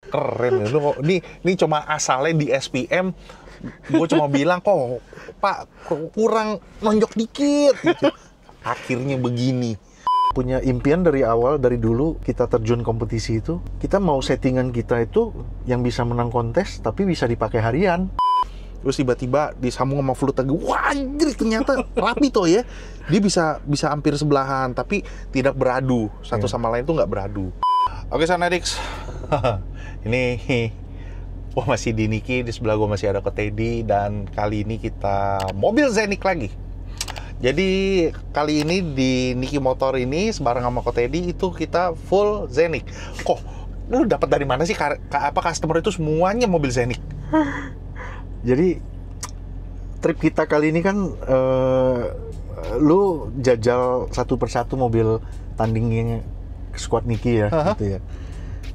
Keren ya. Ini cuma asalnya di SPM. Gue cuma bilang kok Pak kurang nonjok dikit gitu. Akhirnya begini. Punya impian dari awal, dari dulu kita terjun kompetisi itu, kita mau settingan kita itu yang bisa menang kontes tapi bisa dipakai harian. Terus tiba-tiba disambung sama flute lagi. Wah, anjir, ternyata rapi tuh ya. Dia bisa hampir sebelahan tapi tidak beradu. Satu sama lain tuh nggak beradu. Oke, Sanadix. Ini gue masih di Niki, di sebelah gue masih ada Ko Teddy, dan kali ini kita mobil Zenik lagi. Jadi kali ini di Niki Motor ini sebareng sama Ko Teddy itu kita full Zenik. Kok lu dapat dari mana sih apa customer itu semuanya mobil Zenik? Jadi trip kita kali ini kan lu jajal satu persatu mobil tandingnya squad Niki ya, gitu ya.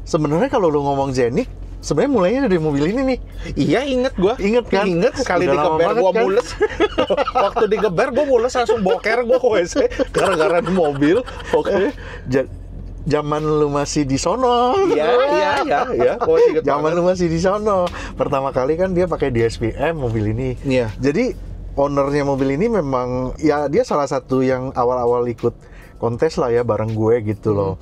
Sebenarnya kalau lu ngomong Zenik, sebenarnya mulainya dari mobil ini nih. Iya, inget gua. Inget kan? Inget sekali digeber gua kan? Mules. Waktu digeber gua mules langsung boker gua ke WC gara-gara di mobil. Oke. Zaman lu masih di sono. Iya. Zaman lu masih di sono. Pertama kali kan dia pakai DSPM mobil ini. Iya. Jadi ownernya mobil ini memang ya dia salah satu yang awal-awal ikut kontes lah ya bareng gue gitu loh.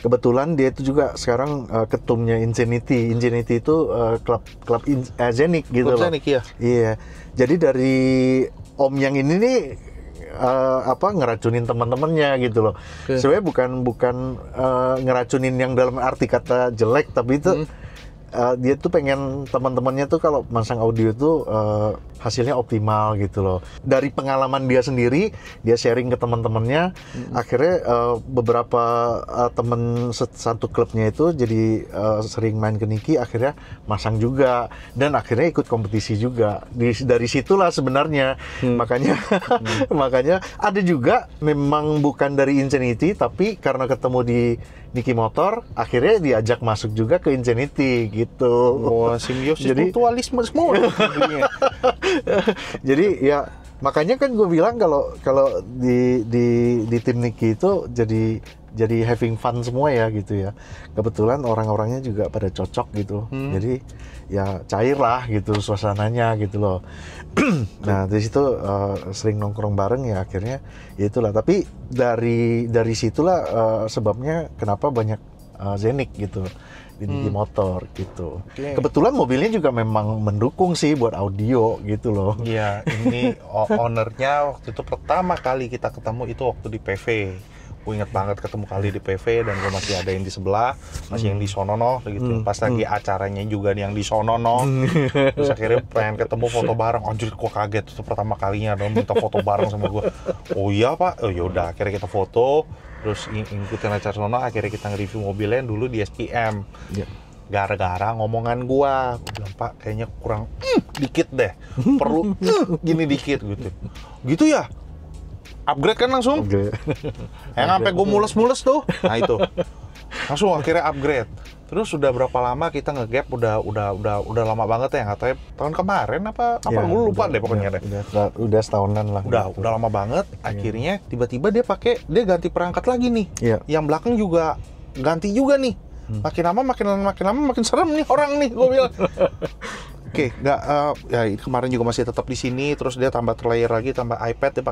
Kebetulan dia itu juga sekarang ketumnya Infinity. Infinity itu klub Zenik gitu loh. Zenik, ya. Iya. Jadi dari Om yang ini nih ngeracunin teman-temannya gitu loh. Okay. Sebenarnya bukan ngeracunin yang dalam arti kata jelek, tapi itu dia tuh pengen teman-temannya tuh kalau masang audio tuh hasilnya optimal gitu loh. Dari pengalaman dia sendiri, dia sharing ke teman-temannya. Akhirnya beberapa teman satu klubnya itu jadi sering main ke Niki, akhirnya masang juga dan akhirnya ikut kompetisi juga. Dari situlah sebenarnya. Makanya ada juga memang bukan dari Infinity, tapi karena ketemu di Niki Motor, akhirnya diajak masuk juga ke Infinity gitu. Wah, simbiosis mutualisme semua. Jadi ya makanya kan gue bilang kalau di tim Niki itu jadi having fun semua ya gitu ya. Kebetulan orang-orangnya juga pada cocok gitu. Jadi ya cair lah gitu suasananya gitu loh. Nah dari situ sering nongkrong bareng ya akhirnya ya itulah. Tapi dari situlah sebabnya kenapa banyak Zenik gitu di Niki Motor gitu. Okay. Kebetulan mobilnya juga memang mendukung sih buat audio gitu loh. Iya, ini ownernya waktu itu pertama kali kita ketemu itu waktu di PV. Gue inget banget ketemu kali di PV dan gue masih ada yang di sebelah, masih yang di sonono gitu. Pas lagi acaranya juga yang di sonono. Terus akhirnya pengen ketemu foto bareng. Anjir, gue kaget itu pertama kalinya dong minta foto bareng sama gue. Oh iya Pak, oh yaudah akhirnya kita foto. Terus ikutin acara sono, akhirnya kita nge-review mobilnya dulu di SPM. Gara-gara ngomongan gue bilang Pak kayaknya kurang dikit deh, perlu gini dikit gitu. Gitu ya? Upgrade kan langsung? Yang sampai gue mules-mules tuh. Nah itu. Langsung akhirnya upgrade. Terus udah berapa lama kita nge-gap, udah lama banget ya, katanya tahun kemarin apa ya, gue lupa deh pokoknya deh. Udah setahunan lah. Udah lama banget. Akhirnya tiba-tiba dia ganti perangkat lagi nih. Yang belakang juga ganti juga nih. Makin lama makin serem nih orang nih, gue bilang. Oke, ya kemarin juga masih tetap di sini, terus dia tambah layer lagi, tambah iPad, dia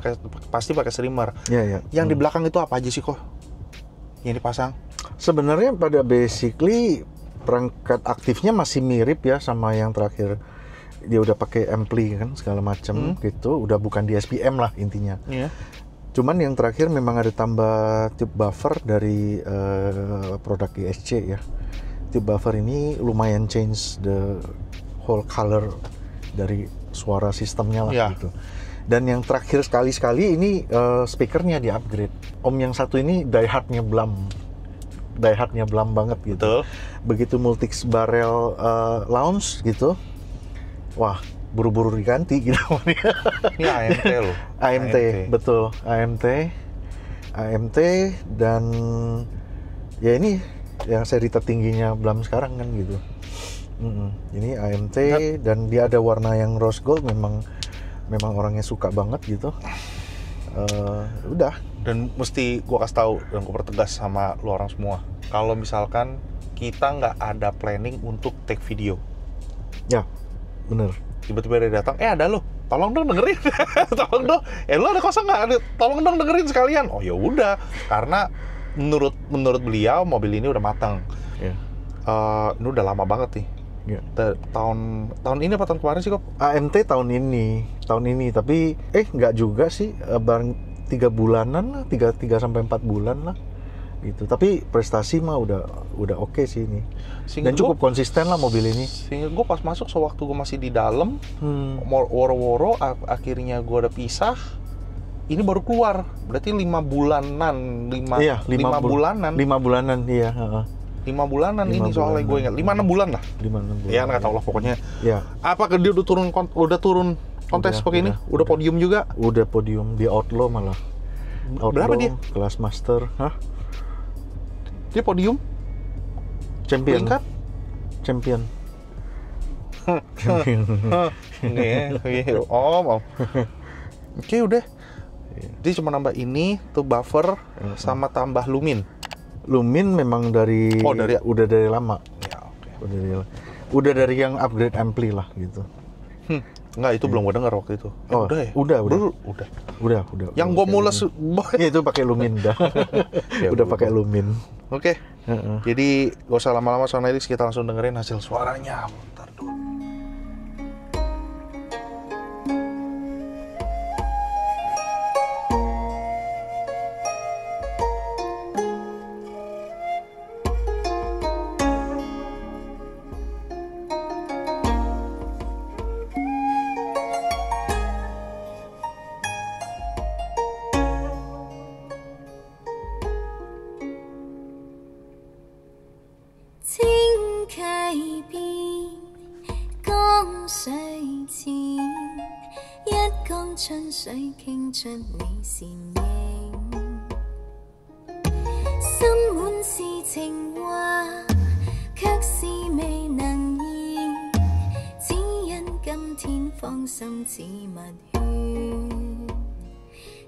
pasti pakai streamer. Yang di belakang itu apa aja sih kok? Yang dipasang? Sebenarnya pada basically perangkat aktifnya masih mirip ya sama yang terakhir. Dia udah pakai ampli kan segala macam gitu, udah bukan di SPM lah intinya. Cuman yang terakhir memang ada tambah tube buffer dari produk ISC ya. Tube buffer ini lumayan change the whole color dari suara sistemnya lah gitu. Dan yang terakhir sekali ini speakernya di upgrade. Om yang satu ini diehardnya Blam banget gitu. Betul. Begitu Multix barrel launch gitu, wah buru-buru diganti gitu. Ini AMT loh. AMT, betul. AMT dan ya ini yang seri tertingginya Blam sekarang kan gitu. Ini AMT dan dia ada warna yang rose gold, memang orangnya suka banget gitu. Udah. Dan mesti gue kasih tahu dan gue pertegas sama lu orang semua, kalau misalkan kita nggak ada planning untuk take video. Ya, bener. Tiba-tiba dia datang, ada lo, tolong dong dengerin, tolong dong, lo ada kosong nggak? Ada, tolong dong dengerin sekalian. Oh ya udah, karena menurut beliau mobil ini udah matang. Ya. Ini udah lama banget nih. Ya. Tahun ini apa tahun kemarin sih kok? AMT tahun ini, tapi nggak juga sih, barang 3 bulanan lah, 3 sampai 4 bulan lah. Gitu. Tapi prestasi mah udah oke sih ini. Dan cukup konsisten lah mobil ini. Sehingga gue pas masuk sewaktu gue masih di dalam, woro-woro akhirnya gue udah pisah. Ini baru keluar. Berarti 5 bulanan, 5 bulanan. 5 bulanan iya, 5 bulanan 5 ini soalnya gue ingat. 5-6 bulan lah. 5-6 bulan. Ya nggak tahu lah pokoknya. Ya. Apakah dia udah turun kontes pakai ini? Udah podium juga? Udah podium di Outlaw malah. Outlaw, berapa dia? Kelas master. Dia podium? Champion. Peringkat? Champion. Oke udah. Dia cuma nambah ini tuh buffer sama tambah lumin. Lumin memang dari udah dari lama. Ya, oke. Udah dari yang upgrade ampli lah gitu. Enggak, itu belum gue dengar waktu itu. Oh, udah ya? Udah. Yang gue mules ya itu pakai lumin dah. Ya, udah pakai lumin. Oke. Jadi gak usah lama-lama soalnya kita langsung dengerin hasil suaranya. Bentar dulu.春水傾出你倩影，心滿是情話，卻是未能言，只因今天芳心似蜜圈，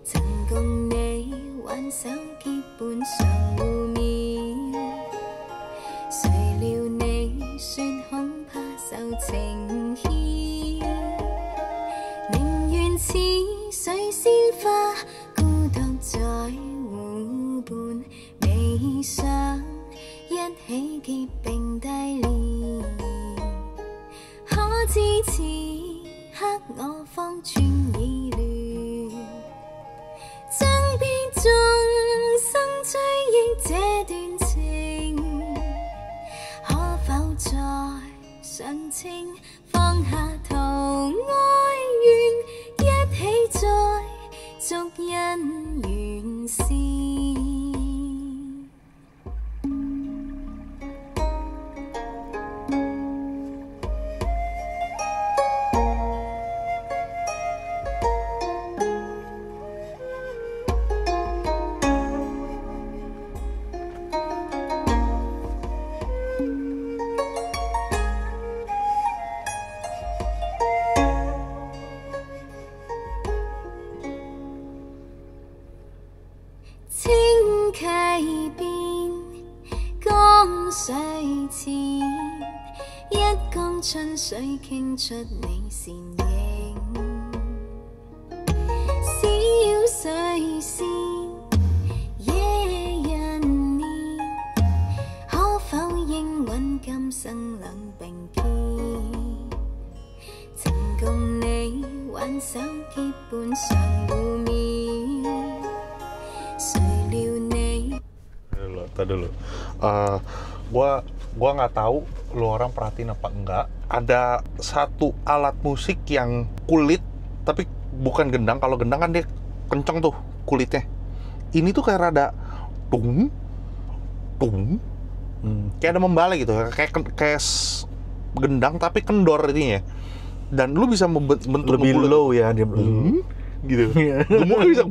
曾共你挽手結伴常互勉，誰料你說恐怕受情牽。似水仙花，孤獨在互伴，未想一起結並蒂蓮。可知此刻我方寸已亂，將必終生追憶這段情，可否再上清放下圖哀怨？一起再續姻緣線。清溪邊，江水前，一江春水傾出你倩影。小水仙，野人年，可否應允今生兩並肩？曾共你挽手結伴常互勉。Dulu. Gua nggak tahu lu orang perhatiin apa enggak. Ada satu alat musik yang kulit tapi bukan gendang. Kalau gendang kan dia kenceng tuh kulitnya. Ini tuh kayak rada tung, kayak ada membalik gitu. Kayak gendang tapi kendor ininya. Dan lu bisa bentuk lebih low ya dia. Gitu. Gemuknya bisa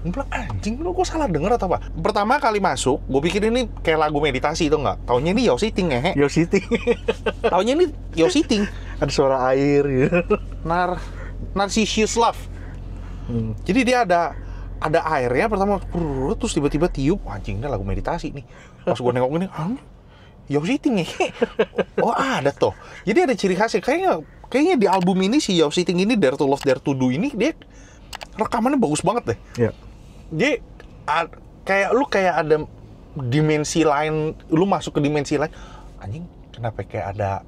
gue bilang anjing lu kok salah denger atau apa? Pertama kali masuk, gue pikir ini kayak lagu meditasi itu nggak? Taunya ini Yo Sitting ya? Yo Sitting. Taunya ini Yo Sitting. Ada suara air gitu. Narcissus Love. Jadi dia ada airnya pertama, terus tiba-tiba tiup, anjing ini lagu meditasi nih. Pas gue nengok ini, Yao Siting nih. Oh ada tuh. Jadi ada ciri khasnya. Kayaknya di album ini si Yao Siting ini Dare to Love, Dare to Do ini dia rekamannya bagus banget deh. Iya. Dia kayak ada dimensi lain, lu masuk ke dimensi lain. Anjing, kenapa kayak ada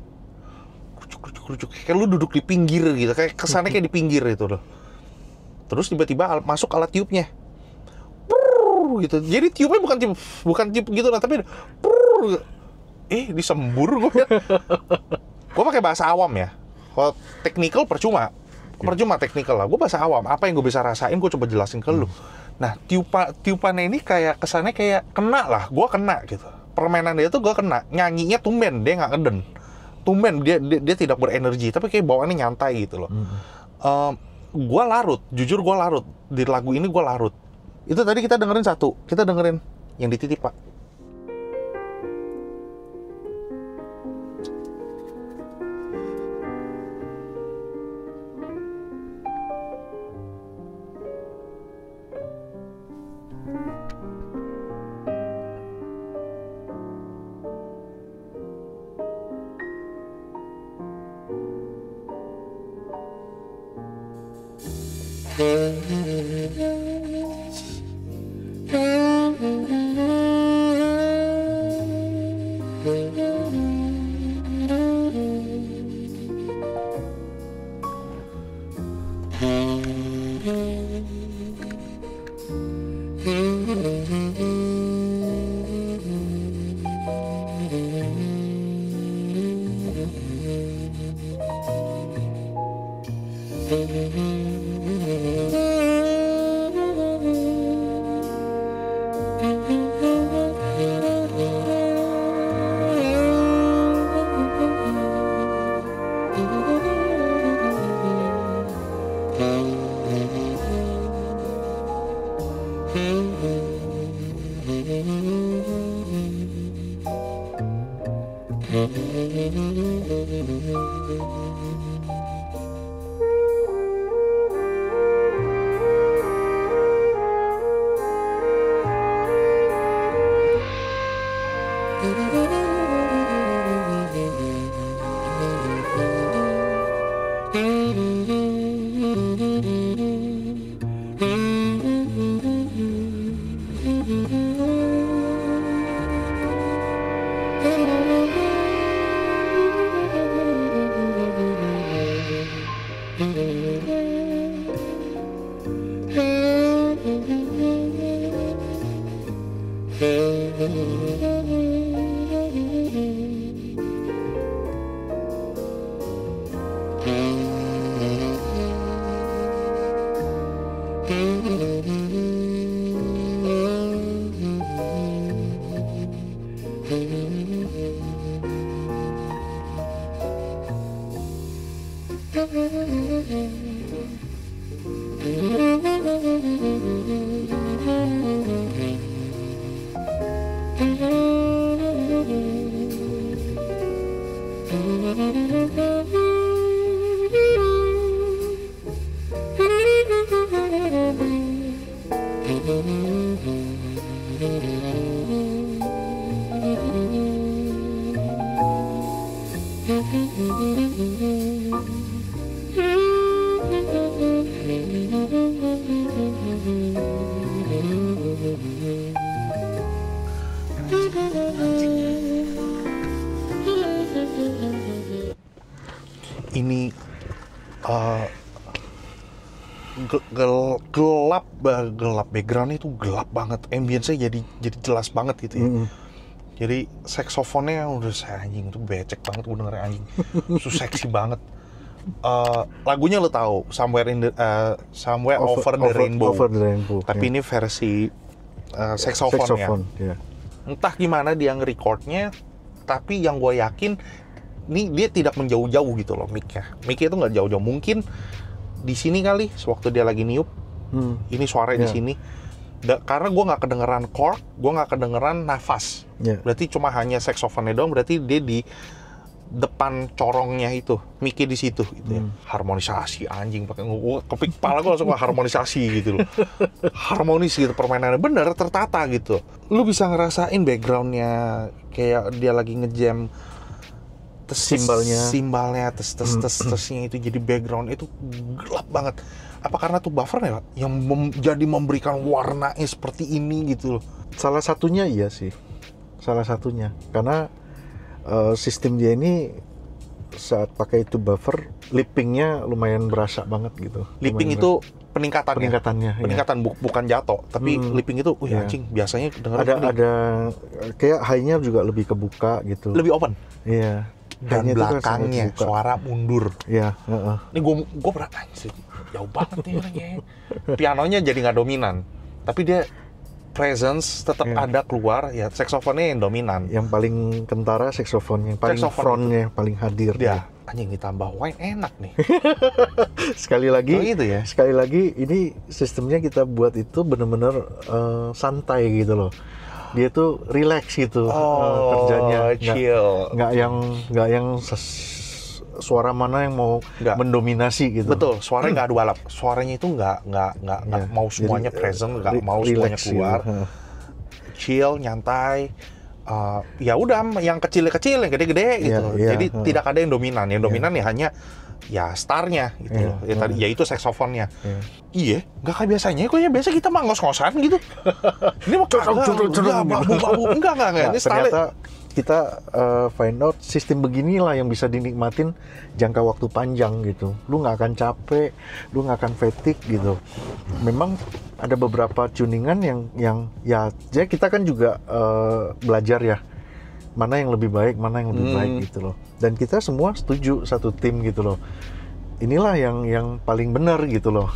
kerucuk, kayak lu duduk di pinggir gitu, kayak kesannya kayak di pinggir itu loh. Terus tiba-tiba masuk alat tiupnya. Gitu. Jadi tiupnya bukan tiup gitu nah, tapi disembur gue. Gue pakai bahasa awam ya. Kalau technical percuma technical lah. Gue bahasa awam. Apa yang gue bisa rasain gue coba jelasin ke lu. Nah, tiupannya ini kayak kesannya kayak kena lah. Gue kena gitu. Permainan dia tuh gue kena. Nyanyinya tumben, dia nggak ngeden. Tumben dia tidak berenergi, tapi kayak bawaannya nyantai gitu loh. Gue larut, jujur gue larut. Di lagu ini gue larut. Itu tadi kita dengerin satu, kita dengerin yang dititip Pak. Ini gelap background itu gelap banget, ambience-nya jadi jelas banget gitu ya. Jadi saksofonnya udah anjing tuh becek banget gue dengerin anjing, itu seksi banget. Lagunya lo tahu Somewhere Over the Rainbow. Tapi ini versi saksofonnya. Yeah. Entah gimana dia nge-recordnya, tapi yang gue yakin ini dia tidak menjauh-jauh gitu loh mic-nya. Mic-nya itu nggak jauh-jauh. Mungkin di sini kali, sewaktu dia lagi niup, ini suaranya di sini. Karena gue nggak kedengeran chord, gue nggak kedengeran nafas. Berarti cuma hanya saksofonnya doang. Berarti dia depan corongnya itu, mic di situ gitu ya. Harmonisasi anjing pakai kepik kepala gue langsung harmonisasi gitu loh. Harmonis gitu permainannya bener tertata gitu. Lu bisa ngerasain backgroundnya kayak dia lagi ngejam simbalnya tesnya itu jadi background itu gelap banget. Apa karena tuh buffernya yang jadi memberikan warnanya seperti ini gitu loh. Salah satunya iya sih. Salah satunya karena sistem dia ini saat pakai itu buffer, lippingnya lumayan berasa banget gitu. Lipping itu peningkatannya. Peningkatan ya. Bukan jatuh, tapi lipping itu, anjing biasanya ada kayak high-nya juga lebih kebuka gitu. Lebih open. Iya. Dan belakangnya suara mundur. Iya. Ini gue berat anjing, jauh banget nih orangnya. Pianonya jadi nggak dominan, tapi dia presence tetap ada keluar ya, saksofonnya yang dominan. Yang paling kentara saksofon, yang paling frontnya paling hadir. Dia anjing ditambah wine enak nih. Sekali lagi, gitu ya. Sekali lagi ini sistemnya kita buat itu benar-benar santai gitu loh. Dia tuh relax gitu kerjanya, chill. Nggak yang suara mana yang mau mendominasi gitu. Betul, suaranya nggak balap. Suaranya itu nggak mau semuanya present, nggak mau semuanya keluar. Gitu. Chill, nyantai. Ya udah, yang kecil-kecil, yang gede-gede gitu. Jadi tidak ada yang dominan. Yang dominan ya hanya starnya gitu loh. Ya itu saksofonnya. Iya, nggak kayak biasanya. Kok ya biasa kita mah ngos-ngosan gitu. Ini mau babu-babu enggak. Ini ternyata kita find out sistem beginilah yang bisa dinikmatin jangka waktu panjang gitu. Lu nggak akan capek, lu nggak akan fatigue gitu. Memang ada beberapa tuningan yang jadi kita kan juga belajar ya mana yang lebih baik, mana yang lebih baik gitu loh. Dan kita semua setuju satu tim gitu loh. Inilah yang paling benar gitu loh.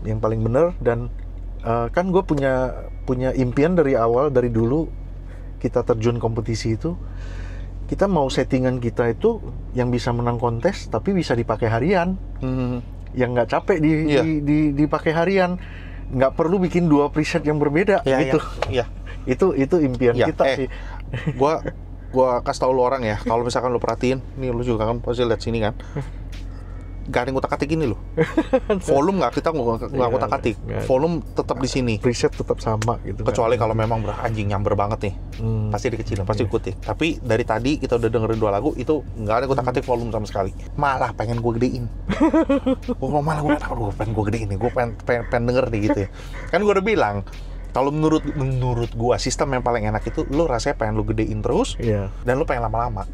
Yang paling benar dan kan gue punya impian dari awal, dari dulu kita terjun kompetisi itu, kita mau settingan kita itu yang bisa menang kontes tapi bisa dipakai harian, yang nggak capek dipakai harian, nggak perlu bikin 2 preset yang berbeda gitu. Itu impian kita sih. Gua kasih tau lu orang ya, kalau misalkan lu perhatiin, nih lu juga kan pasti lihat sini kan. Gak ada yang kutak-katik ini loh. Volume kita nggak kutak-katik. Volume tetap di sini. Preset tetap sama gitu. Kecuali kalau memang anjing nyamber banget nih, pasti dikecilin, pasti ikuti. Tapi dari tadi kita udah dengerin 2 lagu itu nggak ada kutak-katik volume sama sekali. Malah pengen gue gedein. Gue pengen gue gedein nih. Gue pengen denger nih gitu ya. Kan gue udah bilang, kalau menurut gue sistem yang paling enak itu lu rasanya pengen lu gedein terus, dan lu pengen lama-lama.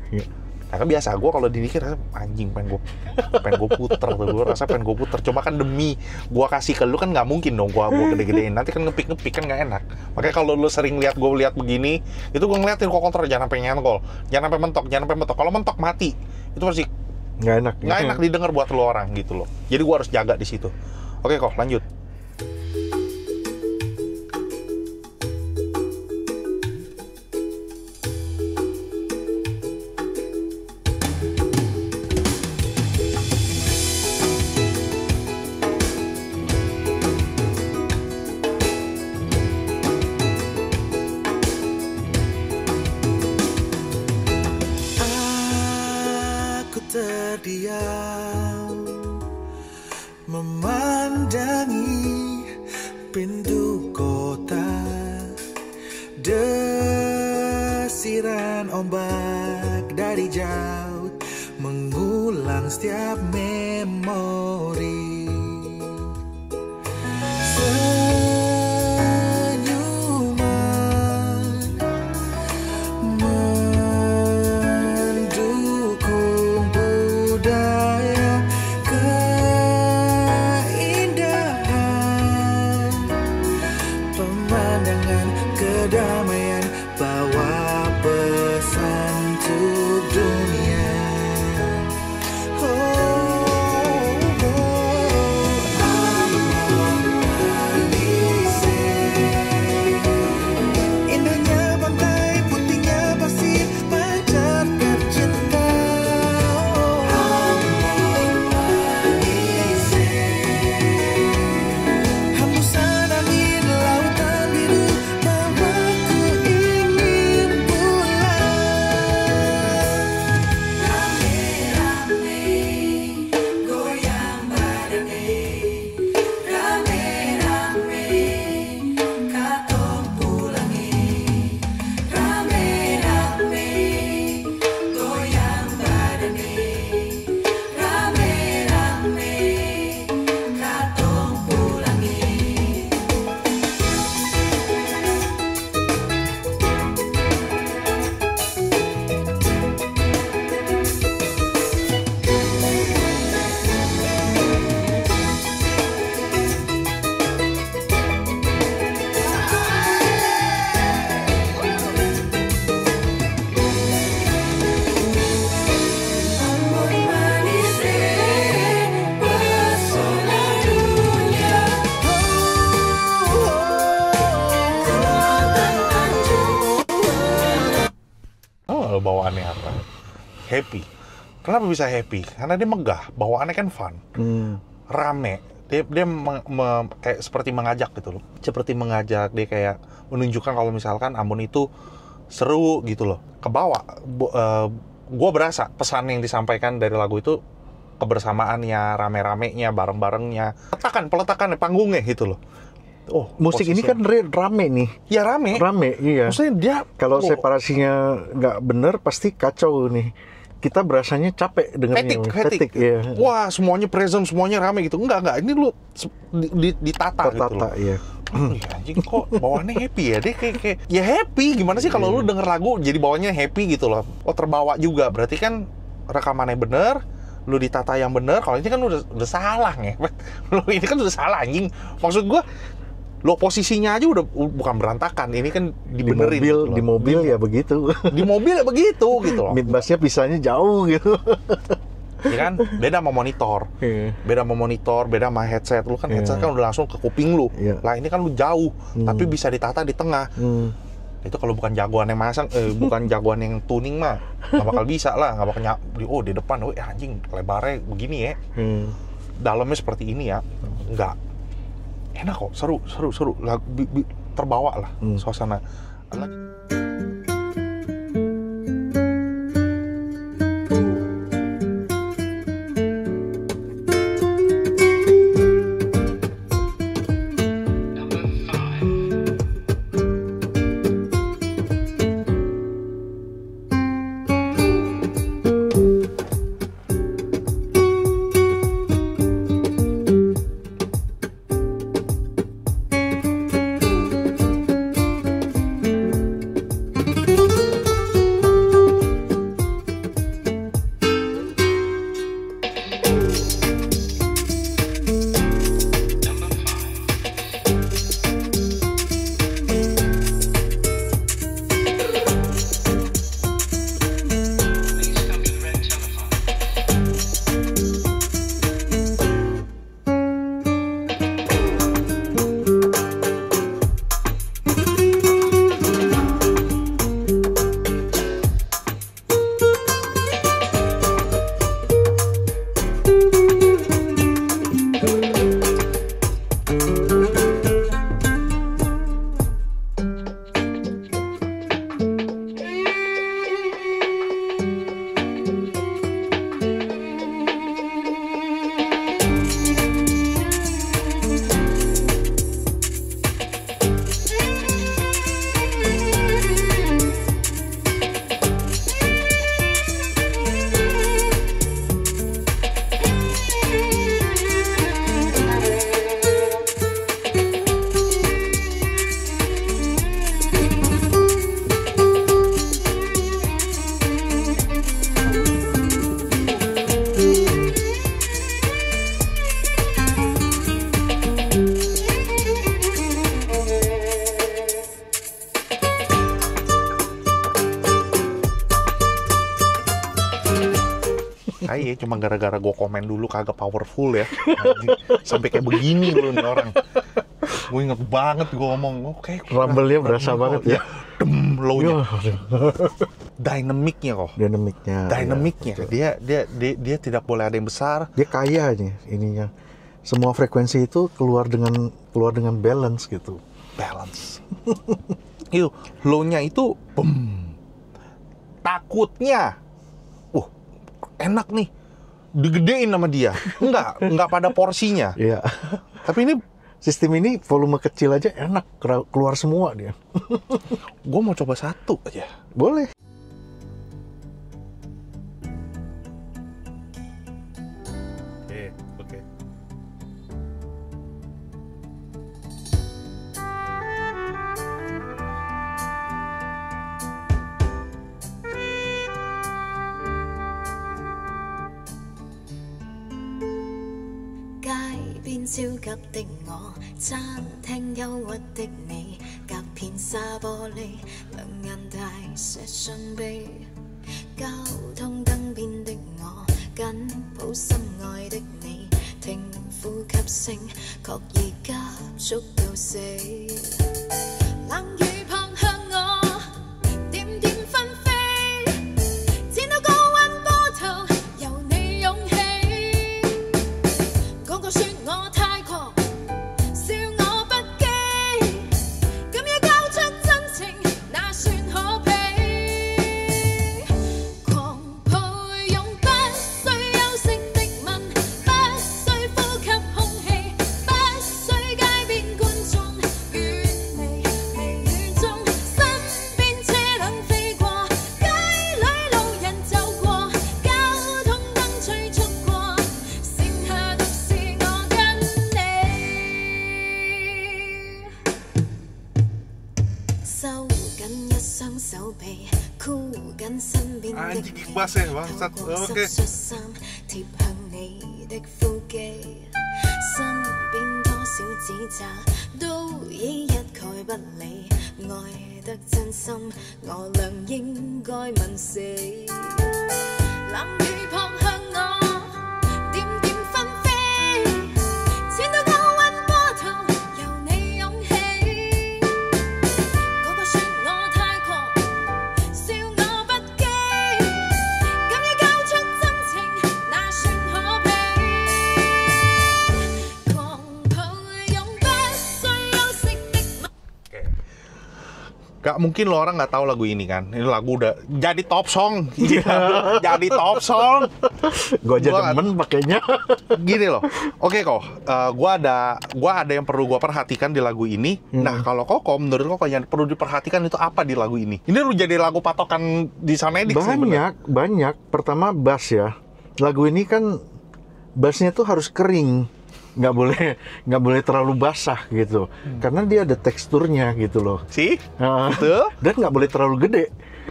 Nah kan biasa, gue kalau didikir anjing pengen gue puter tuh, gue rasa pengen gue puter. Cuma kan demi gue kasih ke lu kan nggak mungkin dong gue gede-gedein, nanti kan ngepik kan nggak enak. Makanya kalau lu sering lihat gue lihat begini, itu gue ngeliatin kok kontrol jangan sampai nyantol, jangan sampai mentok. Kalau mentok mati, itu pasti nggak enak didengar buat lu orang gitu loh. Jadi gue harus jaga di situ. Oke kok lanjut. Terdiam memandangi pintu kota, desiran ombak dari jauh mengulang setiap memori. Kedamaian bawa pesan untuk dunia. happy. Kenapa bisa happy? Karena dia megah, bawaannya kan fun, rame. Dia kayak seperti mengajak gitu loh. Seperti mengajak, dia kayak menunjukkan kalau misalkan Ambon itu seru gitu loh. Kebawa. Gue berasa pesan yang disampaikan dari lagu itu kebersamaannya, rame-ramenya, bareng-barengnya, peletakan panggungnya gitu loh. Oh, musik ini kan rame nih. Ya rame, iya. Maksudnya dia kalau separasinya nggak bener pasti kacau nih. Kita berasanya capek dengernya. Hektik. Iya. Wah, semuanya present, semuanya rame gitu. Enggak. Ini lu ditata gitu loh. Iya. Anjing kok bawaannya happy ya? Dia kayak ya happy. Gimana sih kalau lu denger lagu jadi bawaannya happy gitu loh. Oh, terbawa juga. Berarti kan rekamannya bener, lu ditata yang bener. Kalau ini kan udah salah nih. Lu ini kan udah salah anjing. Maksud gua lo posisinya aja udah bukan berantakan, ini kan dibenerin di mobil ya begitu. Di mobil ya begitu gitu loh. Mid bassnya pisahnya jauh gitu. Ya kan, beda sama monitor, beda sama headset. Lu kan headset kan udah langsung ke kuping lu. Lah ini kan lu jauh, tapi bisa ditata di tengah. Itu kalau bukan jagoan yang masang, bukan jagoan yang tuning mah nggak bakal bisa lah, nggak bakal di depan, anjing lebarnya begini ya. Dalamnya seperti ini ya, nggak. Enak kok, seru, terbawa lah suasana. Iya, cuma gara-gara gue komen dulu kagak powerful ya. Sampai kayak begini loh nih orang. Gue inget banget gue ngomong, oke. Rumble-nya berasa banget ya. Low-nya. Dynamic-nya kok. Dynamic-nya. Ya, dia tidak boleh ada yang besar. Dia kaya aja ininya. Semua frekuensi itu keluar dengan balance gitu. Balance. Itu low-nya itu takutnya enak nih, digedein sama dia. Enggak pada porsinya. Iya. Tapi ini sistem ini volume kecil aja enak, keluar semua dia. Gue mau coba satu aja. Boleh. Oke.超級的我，餐廳憂鬱的你，隔片紗玻璃，兩眼帶些傷悲。交通燈邊的我，緊抱心愛的你，聽呼吸聲，確已急速到死。冷雨撲向我，點點紛飛，前路過運步。bass-bassnya bangsat. Oke. 實心貼向你的腹肌，身邊多少指責都一概不理，愛得真心，我倆應該問死。冷雨撲向我，點點紛飛，濺到高溫波濤，由你湧起。個個說我太狂，笑我不羈，敢於交出真情，那算可比。狂抱擁不需休息的。 Gak mungkin lo orang nggak tahu lagu ini kan. Ini lagu udah jadi top song. Jadi top song. Gue aja Gua demen pakainya. Gini loh. Oke kok. Gua ada yang perlu gua perhatikan di lagu ini. Nah, kalau Koko menurut Koko yang perlu diperhatikan itu apa di lagu ini? Ini lu jadi lagu patokan di Soundedix nih, bener? Banyak. Pertama bass ya. Lagu ini kan bassnya tuh harus kering. Nggak boleh terlalu basah gitu. Karena dia ada teksturnya gitu loh. Sih? Betul. Dan nggak boleh terlalu gede.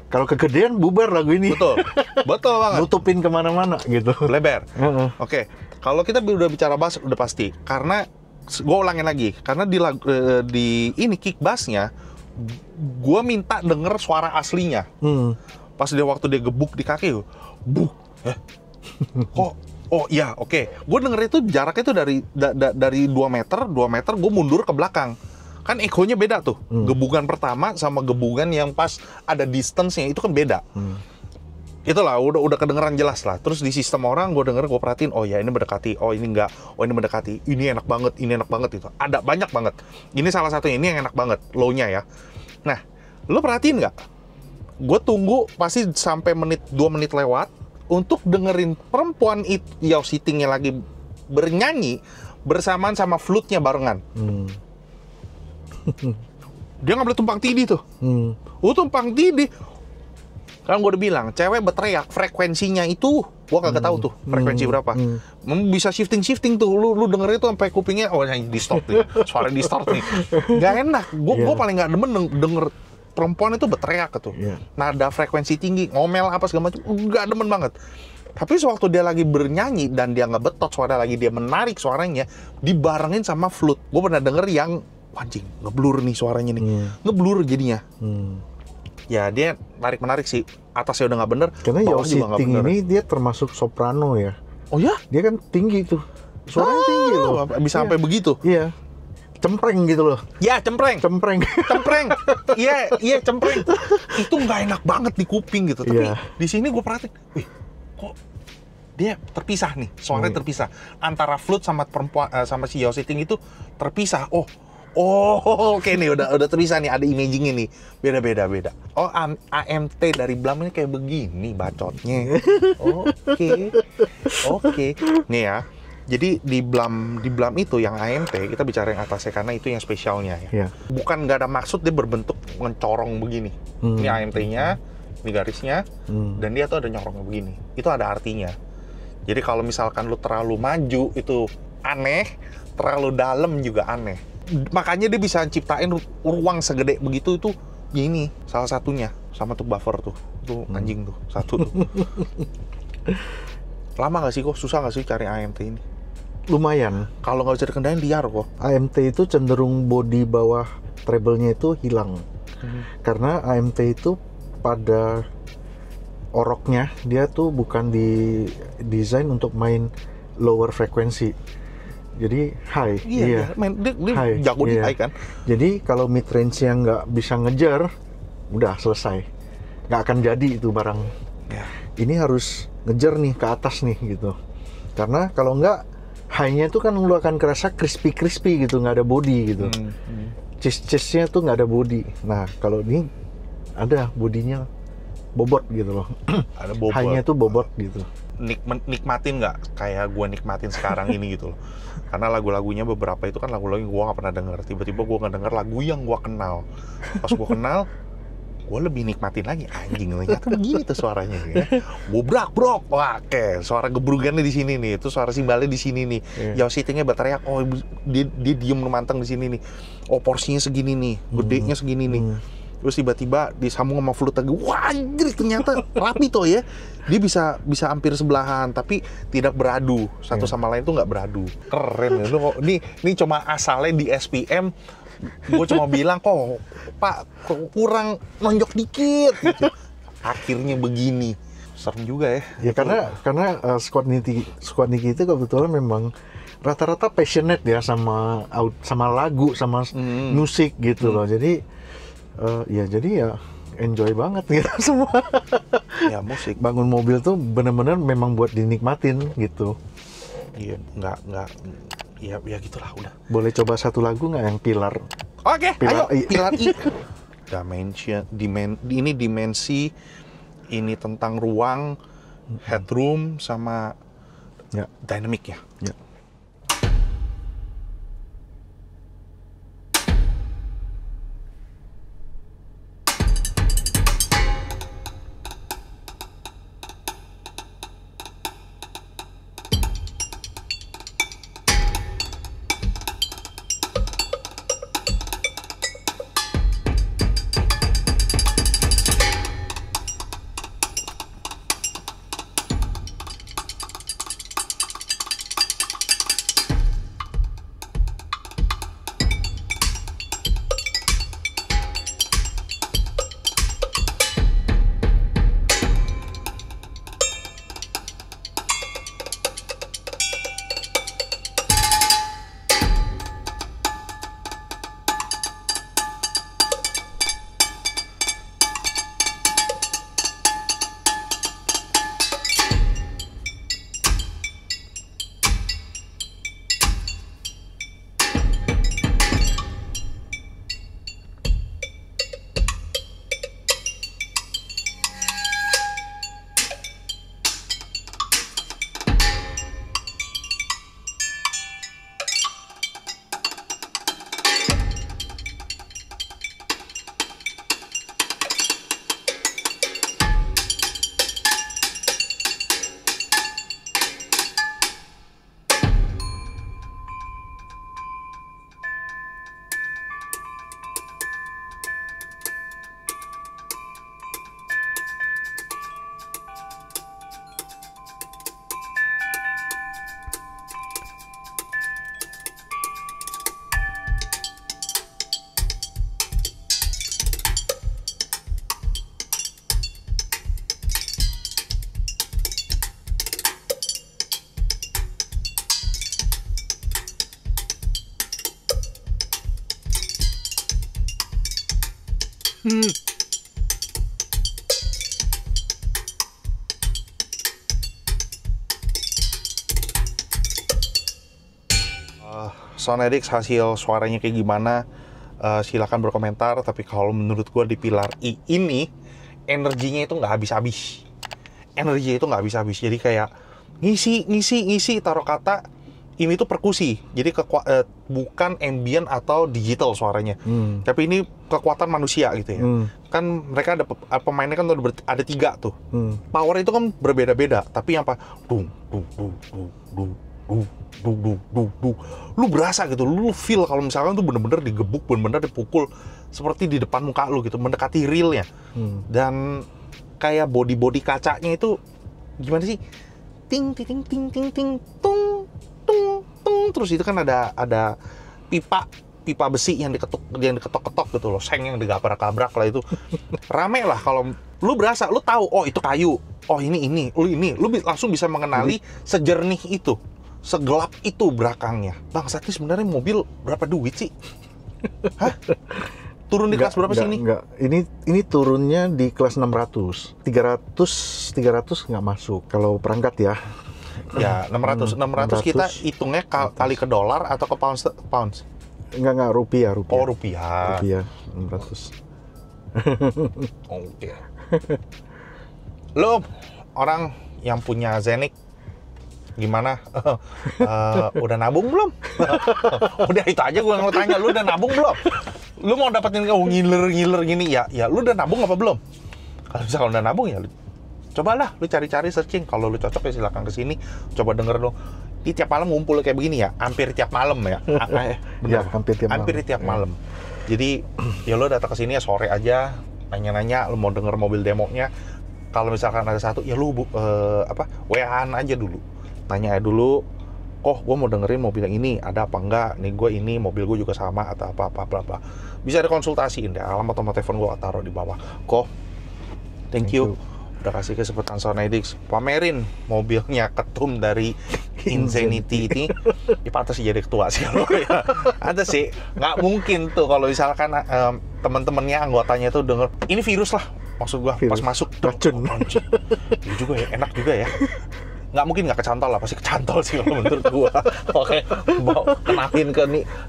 Kalau kegedean bubar lagu ini. Betul. Betul banget. Nutupin kemana-mana gitu. Lebar. Oke. Kalau kita udah bicara bass udah pasti. Karena gue ulangin lagi. Karena di ini kick bassnya gue minta denger suara aslinya. Pas waktu dia gebuk di kaki, buk. Kok? Oh iya, oke. Gue denger itu jaraknya itu dari 2 meter gue mundur ke belakang. Kan ekonya beda tuh. Gebukan pertama sama gebukan yang pas ada distance-nya itu kan beda. Itulah udah kedengeran jelas lah. Terus di sistem orang gue perhatiin, oh ya ini mendekati, oh ini enggak, oh ini mendekati, ini enak banget itu. Ada banyak banget. Ini salah satunya, ini yang enak banget, low-nya ya. Nah, lo perhatiin nggak? Gue tunggu pasti sampai 2 menit lewat untuk dengerin perempuan itu Yao Sitingnya lagi bernyanyi bersamaan sama flute-nya barengan. Dia nggak boleh tumpang tindih tuh. Tumpang tindih. Kan gue udah bilang, cewek berteriak frekuensinya itu, gue kagak tahu tuh frekuensi berapa. Bisa shifting tuh, lu denger itu sampai kupingnya, oh yang distort nih, suara distort nih. Gak enak. Gue paling nggak demen denger perempuan itu berteriak tuh. Nada frekuensi tinggi, ngomel apa segala macam, nggak demen banget. Tapi sewaktu dia lagi bernyanyi dan dia nggak betot suara lagi, dia menarik suaranya, dibarengin sama flute. Gue pernah denger yang anjing, ngeblur nih suaranya nih, ngeblur jadinya. Ya dia menarik sih. Atasnya udah nggak bener. Karena Yao Siting ini dia termasuk soprano ya. Oh ya? Dia kan tinggi tuh. Suaranya tinggi loh. Bisa sampai begitu. Iya. Cempreng gitu loh. Ya, cempreng. Iya, cempreng. Itu nggak enak banget di kuping gitu. Tapi di sini gue perhatiin, wih, kok dia terpisah nih, suaranya terpisah antara flute sama perempuan sama si Yao Siting itu terpisah. Oke nih udah terpisah nih, ada imagingnya nih. Beda. Oh, AMT dari Blam ini kayak begini bacotnya. Oke. Nih ya. Jadi di Blam itu yang AMT, kita bicara yang atasnya karena itu yang spesialnya ya. Bukan nggak ada maksud dia berbentuk mencorong begini. Ini AMT-nya, ini garisnya, dan dia tuh ada nyorongnya begini. Itu ada artinya. Jadi kalau misalkan lu terlalu maju itu aneh, terlalu dalam juga aneh. Makanya dia bisa ciptain ruang segede begitu itu ini salah satunya sama tuh buffer tuh. Itu anjing tuh, satu tuh. Lama nggak sih kok? Susah nggak sih cari AMT ini? Lumayan. Kalau nggak bisa dikendaliin liar kok. AMT itu cenderung bodi bawah treble-nya itu hilang. Karena AMT itu pada oroknya dia tuh bukan desain untuk main lower frekuensi. Jadi high. Iya. Dia jago di high kan. Jadi kalau mid range-nya nggak bisa ngejar, udah selesai. Nggak akan jadi itu barang. Ini harus ngejar nih ke atas nih gitu. Karena kalau nggak, high-nya itu kan lu akan kerasa crispy gitu, nggak ada body gitu. Cheese-nya tuh nggak ada body. Nah kalau ini ada bodinya bobot gitu loh. Ada bobot. High-nya tuh bobot gitu. Nikmatin nggak kayak gue nikmatin sekarang ini gitu loh. Karena lagu-lagunya beberapa itu kan lagu-lagu yang gue nggak pernah denger. Tiba-tiba gue ngedenger lagu yang gue kenal. Pas gue kenal, gue lebih nikmatin lagi. Anjing, ternyata begini tuh suaranya ya. Bobrak brok, wah oke, suara gebrugannya di sini nih, itu suara simbalnya di sini nih. Yao Sitingnya berteriak, oh dia diem manteng di sini nih. Oh porsinya segini nih, gedenya segini nih. terus tiba-tiba disambung sama flute lagi. Wah, anjir, ternyata rapi toh ya. Dia bisa hampir sebelahan, tapi tidak beradu. Satu sama lain tuh nggak beradu. Keren ya. Lu kok ini cuma asalnya di SPM. Gue cuma bilang kok, Pak, kurang nonjok dikit. Gitu. Akhirnya begini. Serem juga ya. Ya karena squad Niki itu kebetulan memang rata-rata passionate ya sama lagu, sama musik gitu loh. Jadi ya enjoy banget gitu semua. Ya musik. Bangun mobil tuh bener-bener memang buat dinikmatin gitu. Iya, nggak. Ya gitulah udah. Boleh coba satu lagu nggak yang Pilar? Oke, Pilar ayo Pilar I. Ini dimensi, ini tentang ruang, headroom sama dynamic ya. Ya. Sonedix hasil suaranya kayak gimana, silakan berkomentar. Tapi kalau menurut gue di Pilar I ini energinya itu nggak habis-habis. Energinya itu nggak habis-habis. Jadi kayak ngisi taruh kata ini tuh perkusi. Jadi bukan ambient atau digital suaranya. Tapi ini kekuatan manusia gitu ya. Kan mereka ada pemainnya kan ada 3 tuh. Power itu kan berbeda-beda. Tapi yang apa? Lu berasa gitu, lu feel kalau misalkan tuh bener-bener digebuk, bener-bener dipukul seperti di depan muka lu gitu, mendekati realnya. Dan kayak body kacanya itu gimana sih? Ting ting ting ting ting tung tung tung, terus itu kan ada pipa besi yang diketok-ketok gitu loh, seng yang digabrak-gabrak lah itu. Rame lah kalau lu berasa, lu tahu oh itu kayu, oh ini lu langsung bisa mengenali sejernih itu. Segelap itu belakangnya. Bang, saat ini sebenarnya mobil berapa duit sih? Hah? Turun di kelas berapa sih ini? Enggak. Ini turunnya di kelas 600. 300 nggak masuk kalau perangkat ya. Ya, 600 kita hitungnya kali ke dolar atau ke pounds? Enggak, rupiah. Oh, rupiah. Rupiah 600. Oke. Lo orang yang punya Zenik gimana? Udah nabung belum? Udah itu aja gue mau tanya, lu udah nabung belum? Lu mau dapetin ngiler gini ya lu udah nabung apa belum? Kalau misalnya udah nabung ya cobalah lu cari-cari searching, kalau lu cocok ya silakan kesini coba denger dong. Di tiap malam ngumpul kayak begini ya, hampir tiap malam ya. Ya, Bener. hampir tiap malam. Hampir tiap malam. Jadi ya lo datang ke sini ya sore aja, nanya-nanya lo mau denger mobil demonya. Kalau misalkan ada satu, ya lu WA-an aja dulu. Tanya dulu, gue mau dengerin mobil yang ini, ada apa enggak? Nih gue ini, mobil gue juga sama, atau apa. Bisa dikonsultasiin deh, alamat nomor telepon gue taruh di bawah. Thank you. Udah kasih kesempatan Sonedix pamerin mobilnya ketum dari Infinity ini. Ya pantas sih jadi ketua sih kalau ya. Ada sih, nggak mungkin tuh kalau misalkan teman-temannya anggotanya tuh denger, ini virus lah. Maksud gua pas masuk racun. Iya juga ya, enak juga ya. Nggak mungkin nggak kecantol lah, pasti kecantol sih kalau menurut gua. Oke, kenalin ke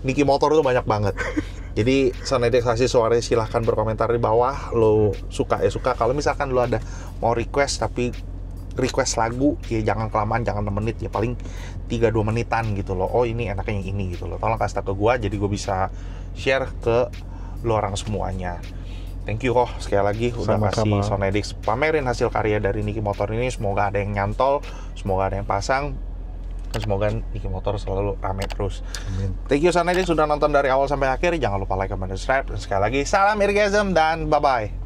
Niki Motor tuh banyak banget. Jadi Sonedix kasih suara, silahkan berkomentar di bawah. Lo suka ya suka. Kalau misalkan lo ada mau request tapi request lagu, ya jangan kelamaan, jangan 6 menit ya, paling 3-2 menitan gitu loh. Oh ini enaknya yang ini gitu loh. Tolong kasih tau ke gua jadi gua bisa share ke lo orang semuanya. Thank you sekali lagi udah kasih Sonedix pamerin hasil karya dari Niki Motor ini. Semoga ada yang nyantol, semoga ada yang pasang, dan semoga Niki Motor selalu rame terus. Amin. Thank you Sonedix sudah nonton dari awal sampai akhir. Jangan lupa like, comment, dan subscribe. Dan sekali lagi salam Irgasm dan bye-bye.